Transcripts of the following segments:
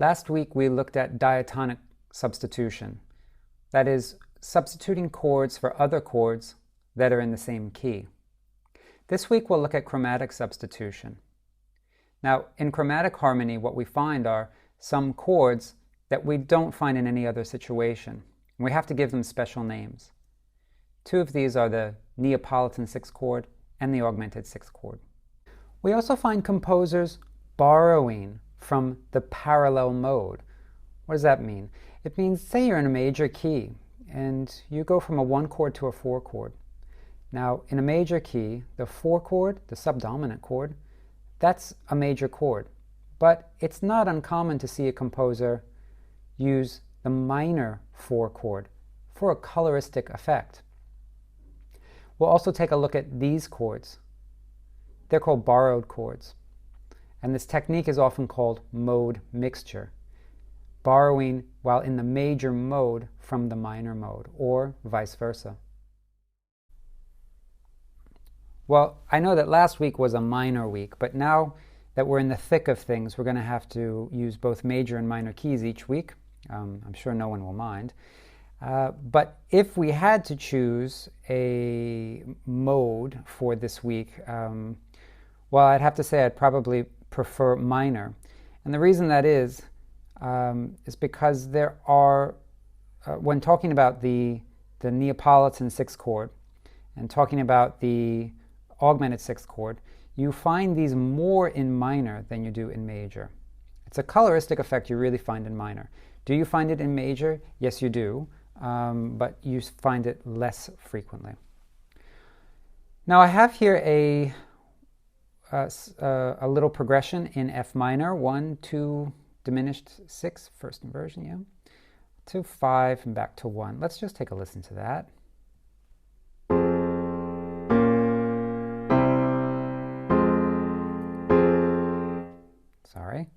Last week we looked at diatonic substitution. That is, substituting chords for other chords that are in the same key. This week we'll look at chromatic substitution. Now, in chromatic harmony, what we find are some chords that we don't find in any other situation. We have to give them special names. Two of these are the Neopolitan sixth chord and the augmented sixth chord. We also find composers borrowing from the parallel mode. What does that mean? It means, say you're in a major key and you go from a 1 chord to a 4 chord. Now, in a major key, the 4 chord, the subdominant chord, that's a major chord. But it's not uncommon to see a composer use the minor 4 chord for a coloristic effect. We'll also take a look at these chords. They're called borrowed chords. And this technique is often called mode mixture, borrowing while in the major mode from the minor mode, or vice versa. Well, I know that last week was a minor week, but now that we're in the thick of things, we're going to have to use both major and minor keys each week. I'm sure no one will mind. But if we had to choose a mode for this week, well, I'd have to say I'd probably prefer minor. And the reason that is because there are, when talking about the Neapolitan sixth chord and talking about the augmented sixth chord, you find these more in minor than you do in major. It's a coloristic effect you really find in minor. Do you find it in major? Yes, you do, but you find it less frequently. Now I have here a little progression in F minor, 1, 2, diminished 6, first inversion, yeah, to 5 and back to 1. Let's just take a listen to that. Sorry.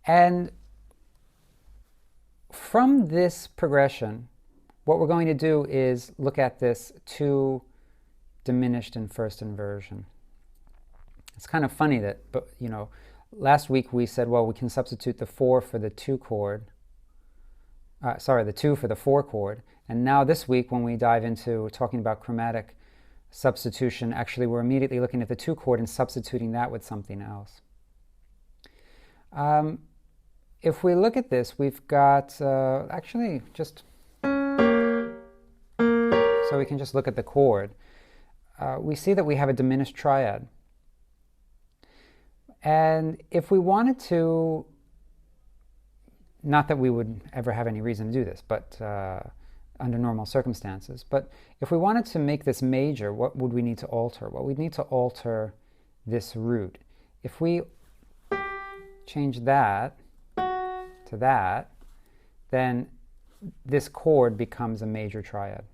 And from this progression, what we're going to do is look at this 2 diminished and first inversion. It's kind of funny that, last week we said, well, we can substitute the 4 for the 2 chord, the 2 for the 4 chord, and now this week when we dive into talking about chromatic substitution, actually we're immediately looking at the 2 chord and substituting that with something else. If we look at this, we've got actually just, so we can just look at the chord. We see that we have a diminished triad. And if we wanted to, not that we would ever have any reason to do this, but under normal circumstances, but if we wanted to make this major, what would we need to alter? Well, we'd need to alter this root. If we change that to that, then this chord becomes a major triad.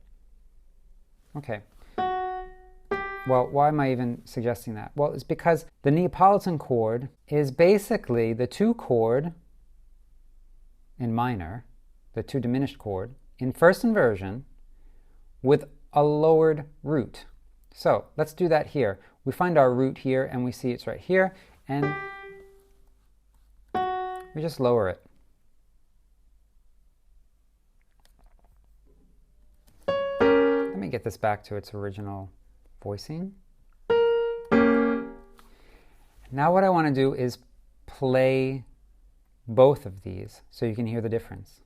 Okay. Well, why am I even suggesting that? Well, it's because the Neapolitan chord is basically the 2 chord in minor, the 2 diminished chord, in first inversion with a lowered root. So let's do that here. We find our root here and we see it's right here, and we just lower it. Let me get this back to its original voicing. Now what I want to do is play both of these so you can hear the difference.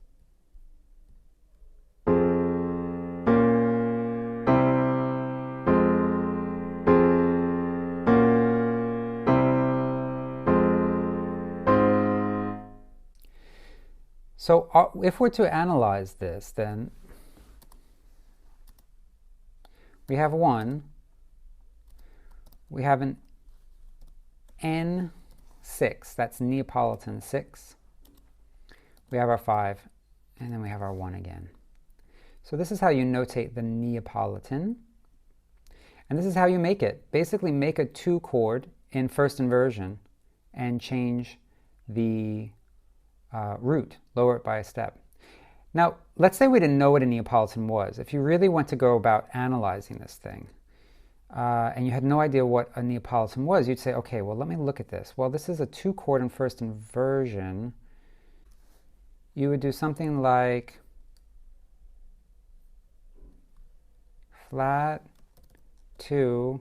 So if we're to analyze this, then we have 1, we have an N6, that's Neapolitan 6, we have our 5, and then we have our 1 again. So this is how you notate the Neapolitan, and this is how you make it. Basically make a 2 chord in first inversion and change the root, lower it by a step. Now, let's say we didn't know what a Neapolitan was. If you really want to go about analyzing this thing, and you had no idea what a Neopolitan was, you'd say, okay, well, let me look at this. Well, this is a 2-chord in first inversion. You would do something like flat 2,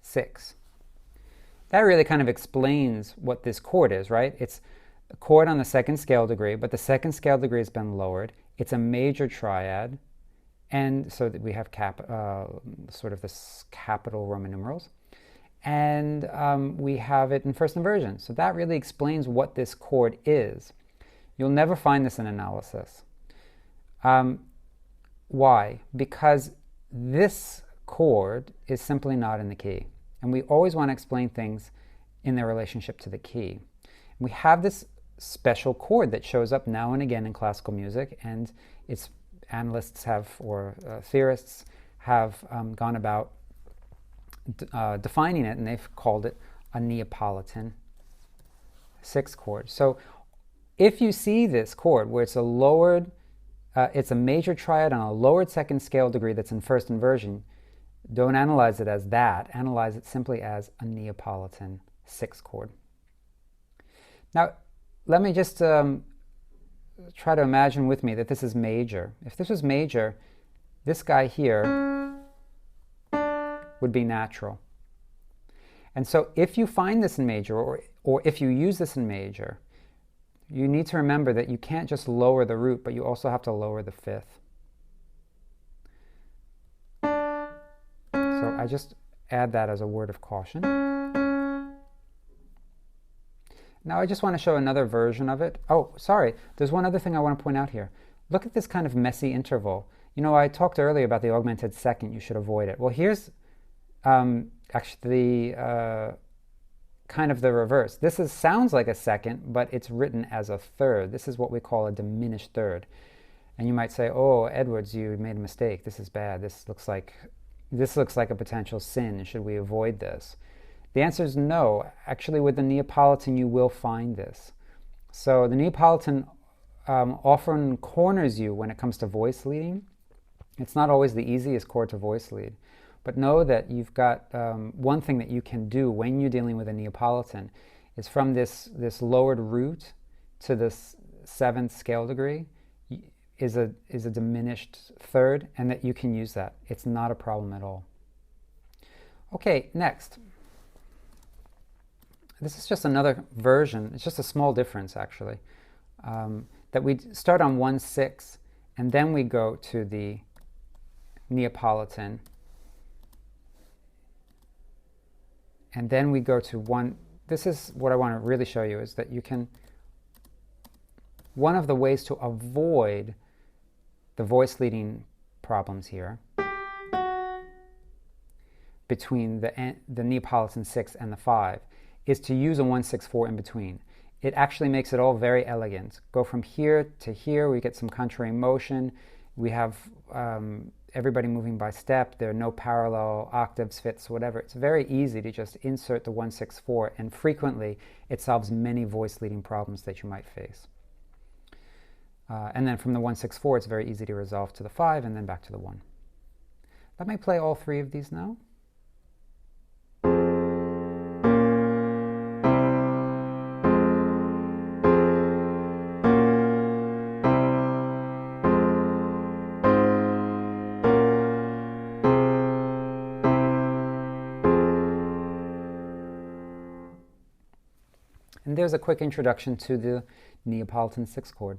6. That really kind of explains what this chord is, right? It's a chord on the second scale degree, but the second scale degree has been lowered. It's a major triad, and so that we have sort of this capital Roman numerals, and we have it in first inversion. So that really explains what this chord is. You'll never find this in analysis. Why? Because this chord is simply not in the key. And we always want to explain things in their relationship to the key. We have this special chord that shows up now and again in classical music, and its analysts have, or theorists have gone about defining it, and they've called it a Neopolitan 6 chord. So if you see this chord where it's a lowered, it's a major triad on a lowered second scale degree that's in first inversion, don't analyze it as that. Analyze it simply as a Neopolitan 6 chord. Now, let me just try to imagine with me that this is major. If this was major, this guy here would be natural. And so if you find this in major, or if you use this in major, you need to remember that you can't just lower the root, but you also have to lower the fifth. So I just add that as a word of caution. Now I just want to show another version of it. Oh, sorry, there's one other thing I want to point out here. Look at this kind of messy interval. You know, I talked earlier about the augmented second. You should avoid it. Well, here's actually kind of the reverse. This sounds like a second, but it's written as a third. This is what we call a diminished third. And you might say, oh, Edwards, you made a mistake. This is bad. This looks like a potential sin. Should we avoid this? The answer is no. Actually, with the Neopolitan, you will find this. So the Neopolitan often corners you when it comes to voice leading. It's not always the easiest chord to voice lead. But know that you've got one thing that you can do when you're dealing with a Neopolitan is from this lowered root to this 7th scale degree is a diminished third, and that you can use that. It's not a problem at all. Okay, next. This is just another version. It's just a small difference, actually. That we start on 1/6, and then we go to the Neopolitan. And then we go to 1. This is what I want to really show you, is that you can, one of the ways to avoid the voice leading problems here between the Neopolitan 6 and the 5 is to use a 1/6/4 in between. It actually makes it all very elegant. Go from here to here, we get some contrary motion. We have everybody moving by step. There are no parallel octaves, fifths, whatever. It's very easy to just insert the 1/6/4, and frequently it solves many voice leading problems that you might face. And then from the 1/6/4, it's very easy to resolve to the 5 and then back to the 1. Let me play all 3 of these now. And there's a quick introduction to the Neopolitan 6 chord.